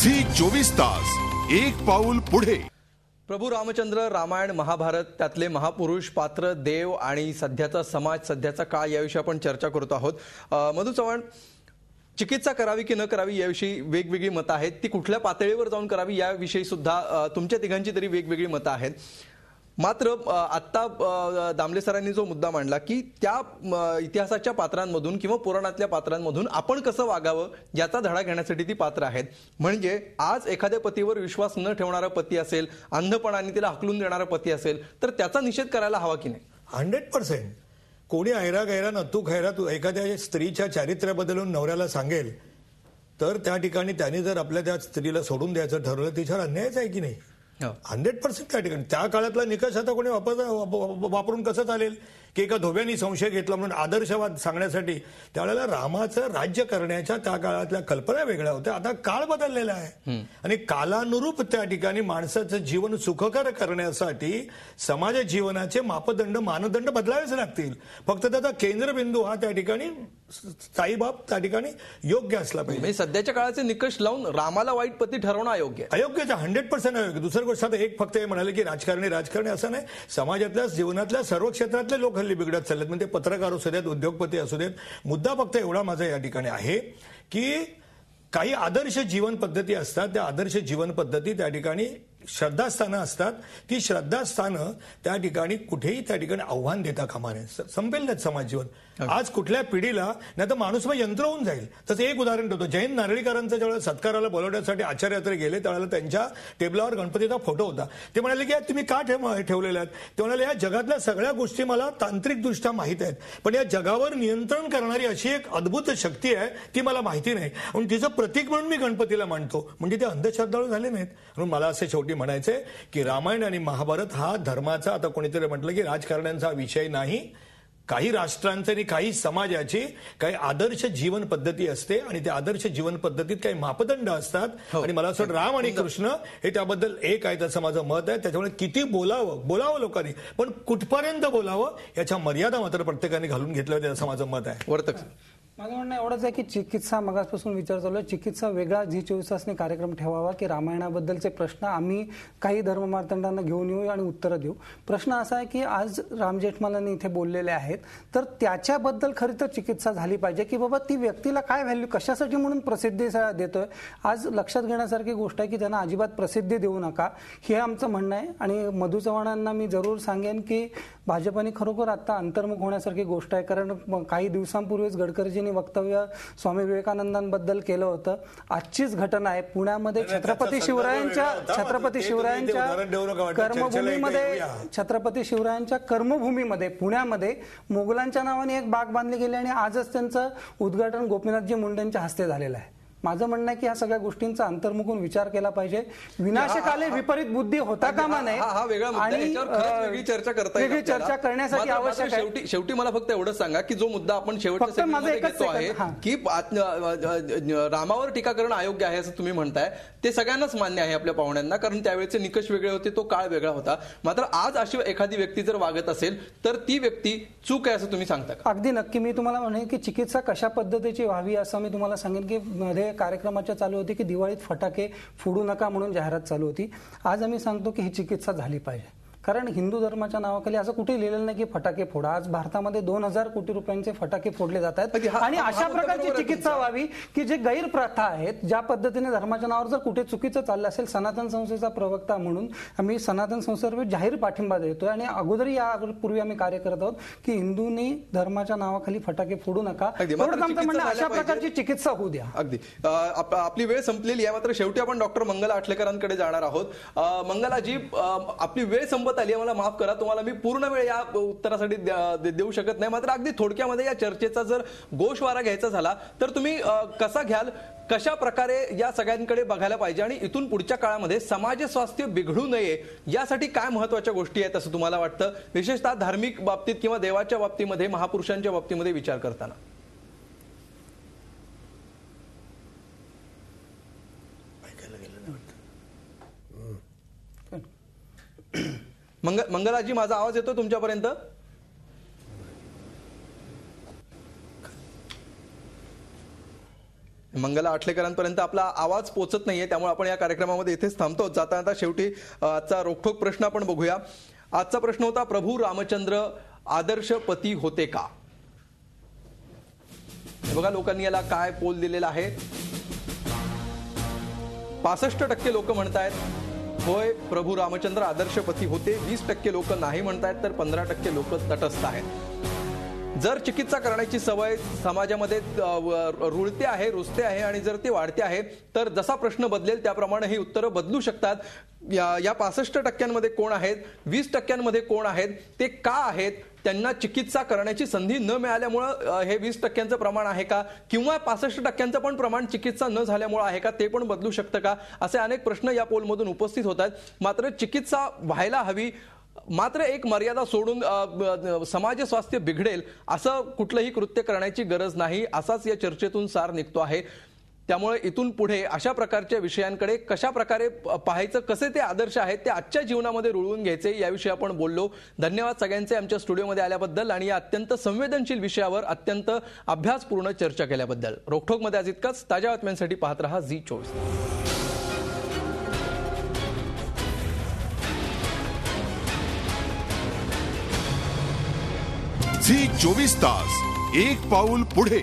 Zee 24 तास एक पाऊल पुढे. प्रभू रामचंद्र, रामायण, महाभारत, त्यातले महापुरुष, पात्र, देव आणि सध्याचा समाज, सध्याचा काळ याविषयी आपण चर्चा करतो आहोत. मधु चव्हाण, चिकित्सा करावी की न करावी याविषयी वेगवेगळी मतं आहेत. ती कुठल्या पातळीवर जाऊन करावी याविषयी सुद्धा तुमच्या तिघांची तरी वेगवेगळी मतं आहेत. मात्र आत्ता दामले सरांनी जो मुद्दा मांडला की त्या इतिहासाच्या पात्रांमधून किंवा पुराणातल्या पात्रांमधून आपण कसं वागावं याचा धडा घेण्यासाठी ती पात्र आहेत. म्हणजे आज एखाद्या पतीवर विश्वास न ठेवणारा पती असेल, अंधपणाने तिला हकलून देणारा पती असेल, तर त्याचा निषेध करायला हवा की नाही? 100%. कोणी ऐरा गैरा नतू खैरा तू एखाद्या स्त्रीच्या चारित्र्याबद्दल नवऱ्याला सांगेल तर त्या ठिकाणी त्याने जर आपल्या त्या स्त्रीला सोडून द्यायचं ठरवलं, तिच्यावर अन्यायच आहे की नाही? 100% त्या ठिकाणी त्या काळातला निकष आता कोणी वापरून कसं चालेल की एका धोब्यानी संशय घेतला म्हणून आदर्शवाद सांगण्यासाठी? त्यावेळेला रामाचं राज्य करण्याच्या त्या काळातल्या कल्पना वेगळ्या होत्या. आता काळ बदललेला आहे आणि कालानुरूप त्या ठिकाणी माणसाचं जीवन सुखकर करण्यासाठी समाज जीवनाचे मानदंड बदलावेच लागतील. फक्त त्याचा केंद्रबिंदू हा त्या ठिकाणी साईबाब त्या ठिकाणी योग्य असला पाहिजे. सध्याच्या काळाचे निकष लावून रामाला वाईट पती ठरवणं अयोग्य आहे. अयोग्यच 100% अयोग्य. दुसरी गोष्ट आता एक फक्त हे म्हणाले की राजकारणी असं नाही. समाजातल्या जीवनातल्या सर्व क्षेत्रातले लोक हल्ली बिघडत चाललेत. म्हणजे ते पत्रकार असू देत, उद्योगपती असू देत. मुद्दा फक्त एवढा माझा या ठिकाणी आहे की काही आदर्श जीवन पद्धती असतात. त्या आदर्श जीवन पद्धती त्या ठिकाणी श्रद्धास्थानं असतात. ती श्रद्धास्थानं त्या ठिकाणी कुठेही त्या ठिकाणी आव्हान देता कामा नये. संपेल नाहीत समाज जीवन. आज कुठल्या पिढीला नाही तर माणूस मग यंत्र होऊन जाईल. तसं एक उदाहरण देतो. जयंत नारळीकरांचं ज्यावेळेला सत्काराला बोलवण्यासाठी आचार्यात्रे गेले त्यावेळेला त्यांच्या टेबलावर गणपतीचा फोटो होता. ते म्हणाले की तुम्ही का ठेवलेले आहेत? ते म्हणाले या जगातल्या सगळ्या गोष्टी मला तांत्रिकदृष्ट्या माहीत आहेत, पण या जगावर नियंत्रण करणारी अशी एक अद्भुत शक्ती आहे ती मला माहिती नाही, म्हणून तिचं प्रतीक म्हणून मी गणपतीला मानतो. म्हणजे ते अंधश्रद्धाळू झाले नाहीत. म्हणून मला असे शेवटी म्हणायचे की रामायण आणि महाभारत हा धर्माचा, आता कोणीतरी म्हटलं की राजकारण्यांचा विषय नाही. काही राष्ट्रांचे आणि काही समाजाची काही आदर्श जीवन पद्धती असते आणि त्या आदर्श जीवन पद्धतीत काही मापदंड असतात. आणि मला असं वाटतं राम आणि कृष्ण हे त्याबद्दल एक आहे, तसं माझं मत आहे. त्याच्यामुळे किती बोलावं लोकांनी, पण कुठपर्यंत बोलावं याच्या मर्यादा मात्र प्रत्येकाने घालून घेतल्या होत्या असं माझं मत आहे. वर्तक माझं म्हणणं एवढंच आहे की चिकित्सा, मगासपासून विचार चालू आहे, चिकित्सा वेगळा झी 24 तासने कार्यक्रम ठेवावा की रामायणाबद्दलचे प्रश्न आम्ही काही धर्ममार्तंडांना घेऊन येऊ आणि उत्तरं देऊ. प्रश्न असा आहे की आज राम जेठमलानी इथे बोललेले आहेत तर त्याच्याबद्दल खरी तर चिकित्सा झाली पाहिजे की बाबा ती व्यक्तीला काय व्हॅल्यू, कशासाठी म्हणून प्रसिद्धी देतोय. आज लक्षात घेण्यासारखी गोष्ट आहे की त्यांना अजिबात प्रसिद्धी देऊ नका, हे आमचं म्हणणं आहे. आणि मधु चव्हाणांना मी जरूर सांगेन की भाजपने खरोखर आता अंतर्मुख होण्यासारखी गोष्ट आहे. कारण काही दिवसांपूर्वीच गडकरीजींनी वक्तव्य स्वामी विवेकानंदांबद्दल केलं होतं. आजचीच घटना आहे पुण्यामध्ये छत्रपती शिवरायांच्या कर्मभूमीमध्ये पुण्यामध्ये मोगलांच्या नावाने एक बाग बांधली गेली आणि आजच त्यांचं उद्घाटन गोपीनाथजी मुंडेंच्या हस्ते झालेलं आहे. माझं म्हणणं आहे की या सगळ्या गोष्टींचा अंतर्मुखून विचार केला पाहिजे. विनाशकाले विपरीत बुद्धी होता कामा नये आणि वेगळी चर्चा करण्यासाठी आवश्यक आहे. शेवटी मला फक्त एवढंच सांगा की जो मुद्दा आपण शेवटच्या घेतो आहे की रामावर टीका करणं अयोग्य आहे असं तुम्ही म्हणताय, ते सगळ्यांनाच मान्य आहे आपल्या पाहुण्यांना, कारण त्यावेळेचे निकष वेगळे होते, तो काळ वेगळा होता. मात्र आज अशी एखादी व्यक्ती जर वागत असेल तर ती व्यक्ती चूक आहे असं तुम्ही सांगता का? अगदी नक्की. मी तुम्हाला म्हणेन की चिकित्सा कशा पद्धतीची व्हावी असं मी तुम्हाला सांगेन की मध्ये कार्यक्रमाच्या चालू होती की दिवाळीत फटाके फोडू नका म्हणून जाहिरात चालू होती. आज आम्ही सांगतो की ही चिकित्सा झाली पाहिजे. कारण हिंदू धर्माच्या नावाखाली असं कुठे लिहिलेलं नाही की फटाके फोडा. आज भारतामध्ये 2000 कोटी रुपयांचे फटाके फोडले जात आहेत आणि अशा प्रकारची चिकित्सा व्हावी की जे गैरप्रथा आहेत, ज्या पद्धतीने धर्माच्या नावावर जर कुठे चुकीचं चाललं असेल, सनातन संस्थेचा प्रवक्ता म्हणून आम्ही सनातन संस्थेवर जाहीर पाठिंबा देतोय आणि अगोदरही यापूर्वी आम्ही कार्य करत आहोत की हिंदूंनी धर्माच्या नावाखाली फटाके फोडू नका. अशा प्रकारची चिकित्सा होऊ द्या. अगदी. आपली वेळ संपलेली आहे, मात्र शेवटी आपण डॉक्टर मंगला आठलेकरांकडे जाणार आहोत. मंगलाजी, आपली वेळ संपत आली, मला माफ करा, तुम्हाला मी पूर्ण वेळ या उत्तरासाठी देऊ शकत नाही. मात्र अगदी थोडक्यामध्ये या चर्चेचा जर गोषवारा घ्यायचा झाला तर तुम्ही कसा घ्याल, कशा प्रकारे या सगळ्यांकडे बघायला पाहिजे आणि इथून पुढच्या काळामध्ये समाज स्वास्थ्य बिघडू नये यासाठी काय महत्वाच्या गोष्टी आहेत असं तुम्हाला वाटतं, विशेषतः धार्मिक बाबतीत किंवा देवाच्या बाबतीमध्ये, महापुरुषांच्या बाबतीमध्ये विचार करताना? मंगलाजी, माझा आवाज येतो तुमच्यापर्यंत? मंगला आठलेकरांपर्यंत आपला आवाज पोहोचत नाहीये, त्यामुळे आपण या कार्यक्रमामध्ये इथेच थांबतो. जाता जाता शेवटी आजचा रोखठोक प्रश्न आपण बघूया. आजचा प्रश्न होता, प्रभू रामचंद्र आदर्श पती होते का? बघा लोकांनी याला काय पोल दिलेला आहे. 65% लोक म्हणतायत होय प्रभू रामचंद्र आदर्श पती होते, 20% लोक नाही म्हणतायत, तर 15% लोक तटस्थ आहेत. जर चिकित्सा करण्याची सवय समाजामध्ये रुळते आहे, रुजते आहे आणि जर ती वाढते आहे, तर जसा प्रश्न बदलेल त्याप्रमाणे ही उत्तरं बदलू शकतात. या 65% कोण आहेत, 20% कोण आहेत, ते का आहेत, त्यांना चिकित्सा करण्याची संधी न मिळाल्यामुळं हे 20% प्रमाण आहे का, किंवा 65% पण प्रमाण चिकित्सा न झाल्यामुळे आहे का, ते पण बदलू शकतं का, असे अनेक प्रश्न या पोलमधून उपस्थित होत आहेत. मात्र चिकित्सा व्हायला हवी, मात्र एक मर्यादा सोडून समाज स्वास्थ्य बिघडेल असं कुठलंही कृत्य करण्याची गरज नाही, असाच या चर्चेतून सार निघतो आहे. त्यामुळे इथून पुढे अशा प्रकारच्या विषयांकडे कशा प्रकारे पाहायचं, कसे ते आदर्श आहेत ते आजच्या जीवनामध्ये रुळवून घ्यायचे, याविषयी आपण बोललो. धन्यवाद सगळ्यांचे आमच्या स्टुडिओमध्ये आल्याबद्दल आणि या अत्यंत संवेदनशील विषयावर अत्यंत अभ्यासपूर्ण चर्चा केल्याबद्दल. रोखठोकमध्ये आज इतकंच. ताज्या बातम्यांसाठी पाहत रहा झी24. झी 24 तास, एक पाऊल पुढे.